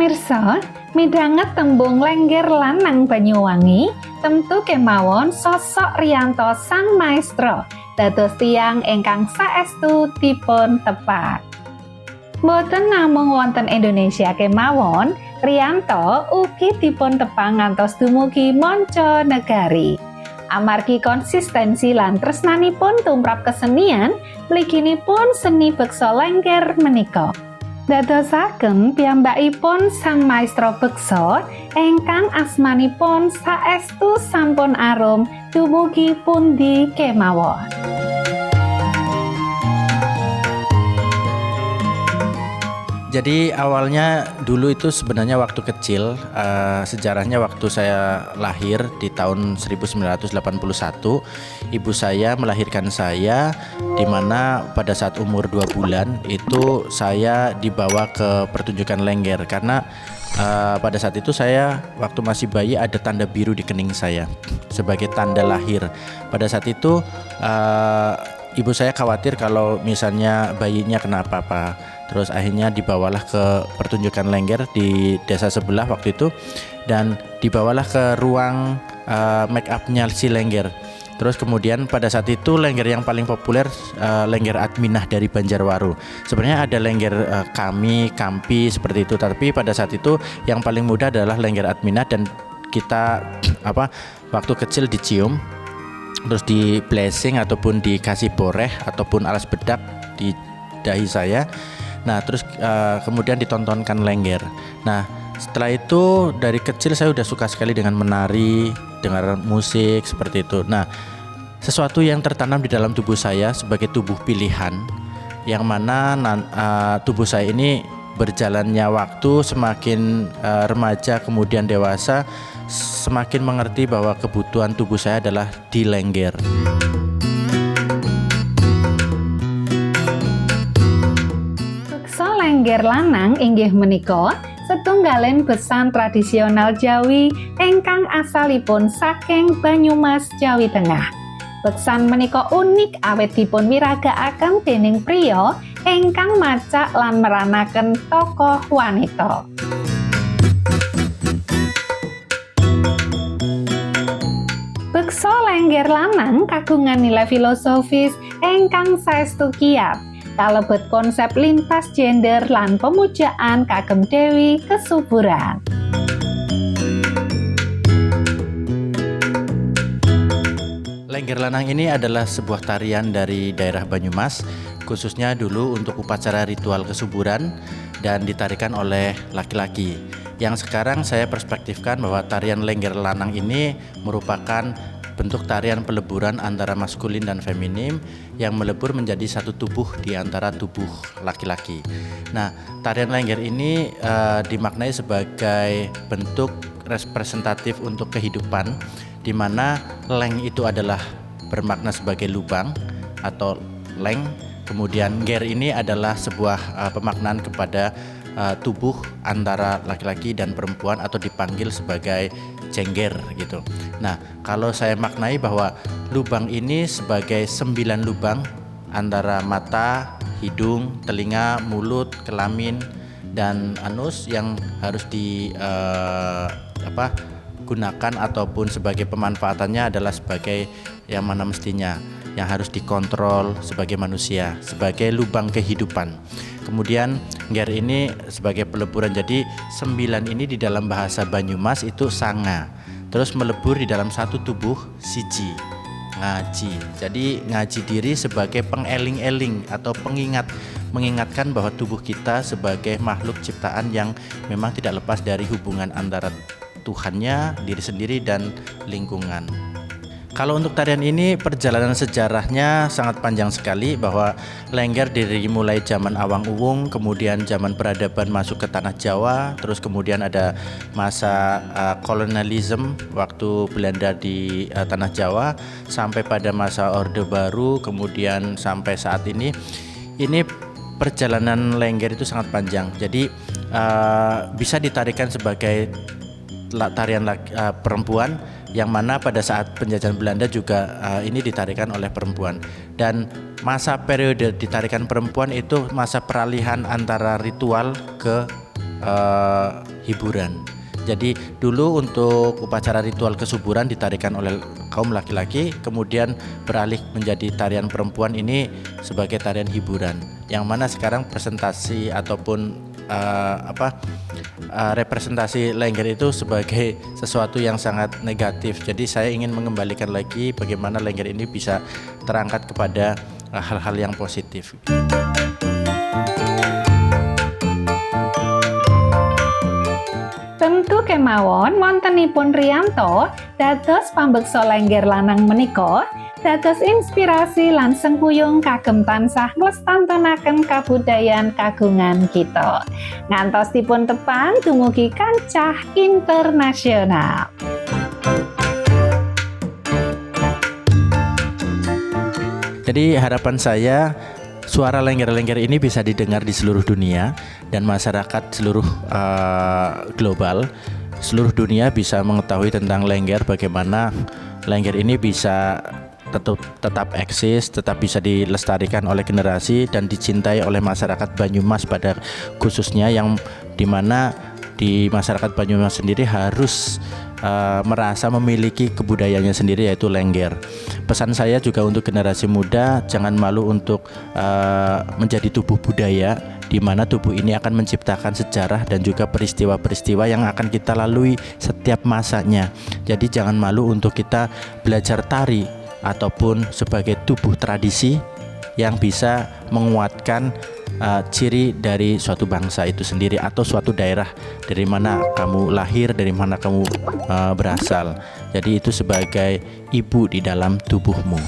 Pamirsa, midhanget tembung Lengger Lanang Banyuwangi, tentu kemawon sosok Riyanto sang maestro dados tiyang ingkang saestu dipun tepak. Mboten namung wonten Indonesia kemawon, Riyanto ugi dipun tepak ngantos dumugi manca negari. Amargi konsistensi lan tresnanipun tumrap kesenian, mliginipun seni beksa Lengger menika dadosaken piyambakipun sang maestro beksa ingkang asmanipun saestu sampun arum dumugi pundi kemawon. Jadi awalnya dulu itu sebenarnya waktu kecil, sejarahnya waktu saya lahir di tahun 1981, ibu saya melahirkan saya, di mana pada saat umur 2 bulan itu saya dibawa ke pertunjukan Lengger karena pada saat itu saya waktu masih bayi ada tanda biru di kening saya sebagai tanda lahir. Pada saat itu ibu saya khawatir kalau misalnya bayinya kena apa-apa. Terus akhirnya dibawalah ke pertunjukan Lengger di desa sebelah waktu itu, dan dibawalah ke ruang make up-nya si Lengger. Terus kemudian pada saat itu Lengger yang paling populer Lengger Adminah dari Banjarwaru. Sebenarnya ada Lengger Kampi seperti itu, tapi pada saat itu yang paling mudah adalah Lengger Adminah, dan kita waktu kecil dicium, terus di blessing ataupun dikasih boreh ataupun alas bedak di dahi saya. Nah terus kemudian ditontonkan Lengger. Nah setelah itu dari kecil saya udah suka sekali dengan menari, dengar musik seperti itu. Nah sesuatu yang tertanam di dalam tubuh saya sebagai tubuh pilihan, yang mana tubuh saya ini berjalannya waktu semakin remaja kemudian dewasa, semakin mengerti bahwa kebutuhan tubuh saya adalah di Lengger. Lengger Lanang inggih menika setunggaling besan tradisional Jawi ingkang asalipun saking Banyumas, Jawi Tengah. Beksan menika unik awit dipun wiragakaken dening priya ingkang macak lan meranaken tokoh wanita. Beksa Lengger Lanang kagungan nilai filosofis ingkang saestu kiyat, kalebet konsep lintas gender lan pemujaan kagem Dewi Kesuburan. Lengger Lanang ini adalah sebuah tarian dari daerah Banyumas, khususnya dulu untuk upacara ritual kesuburan dan ditarikan oleh laki-laki. Yang sekarang saya perspektifkan bahwa tarian Lengger Lanang ini merupakan bentuk tarian peleburan antara maskulin dan feminim yang melebur menjadi satu tubuh di antara tubuh laki-laki. Nah, tarian Lengger ini dimaknai sebagai bentuk representatif untuk kehidupan, di mana leng itu adalah bermakna sebagai lubang atau leng, kemudian ger ini adalah sebuah pemaknaan kepada tubuh antara laki-laki dan perempuan atau dipanggil sebagai jengger gitu. Nah, kalau saya maknai bahwa lubang ini sebagai 9 lubang antara mata, hidung, telinga, mulut, kelamin, dan anus yang harus gunakan ataupun sebagai pemanfaatannya adalah sebagai yang mana mestinya, yang harus dikontrol sebagai manusia, sebagai lubang kehidupan. Kemudian ger ini sebagai peleburan, jadi 9 ini di dalam bahasa Banyumas itu sanga, terus melebur di dalam satu tubuh siji, ngaji. Jadi ngaji diri sebagai pengeling-eling atau mengingatkan bahwa tubuh kita sebagai makhluk ciptaan yang memang tidak lepas dari hubungan antara Tuhannya, diri sendiri, dan lingkungan. Kalau untuk tarian ini perjalanan sejarahnya sangat panjang sekali, bahwa Lengger dari mulai zaman Awang Uwung, kemudian zaman peradaban masuk ke tanah Jawa, terus kemudian ada masa kolonialisme waktu Belanda di tanah Jawa, sampai pada masa Orde Baru, kemudian sampai saat ini perjalanan Lengger itu sangat panjang. Jadi bisa ditarikan sebagai tarian perempuan, yang mana pada saat penjajahan Belanda juga ini ditarikan oleh perempuan. Dan masa periode ditarikan perempuan itu masa peralihan antara ritual ke hiburan. Jadi dulu untuk upacara ritual kesuburan ditarikan oleh kaum laki-laki, kemudian beralih menjadi tarian perempuan ini sebagai tarian hiburan. Yang mana sekarang presentasi ataupun representasi Lengger itu sebagai sesuatu yang sangat negatif. Jadi saya ingin mengembalikan lagi bagaimana Lengger ini bisa terangkat kepada hal-hal yang positif. Tentu kemawon wontenipun Riyanto dados pambeksa Lengger lanang menika dados inspirasi lan sengkuyung kagem tansah nglestantunaken kabudayan kagungan kita. Ngantos dipun tepang dumugi kancah internasional. Jadi harapan saya suara Lengger-Lengger ini bisa didengar di seluruh dunia dan masyarakat seluruh global, seluruh dunia bisa mengetahui tentang Lengger, bagaimana Lengger ini bisa tetap eksis, tetap bisa dilestarikan oleh generasi dan dicintai oleh masyarakat Banyumas pada khususnya, yang dimana di masyarakat Banyumas sendiri harus merasa memiliki kebudayaannya sendiri, yaitu Lengger. Pesan saya juga untuk generasi muda, jangan malu untuk menjadi tubuh budaya, di mana tubuh ini akan menciptakan sejarah dan juga peristiwa-peristiwa yang akan kita lalui setiap masanya. Jadi jangan malu untuk kita belajar tari ataupun sebagai tubuh tradisi yang bisa menguatkan ciri dari suatu bangsa itu sendiri atau suatu daerah, dari mana kamu lahir, dari mana kamu berasal. Jadi itu sebagai ibu di dalam tubuhmu.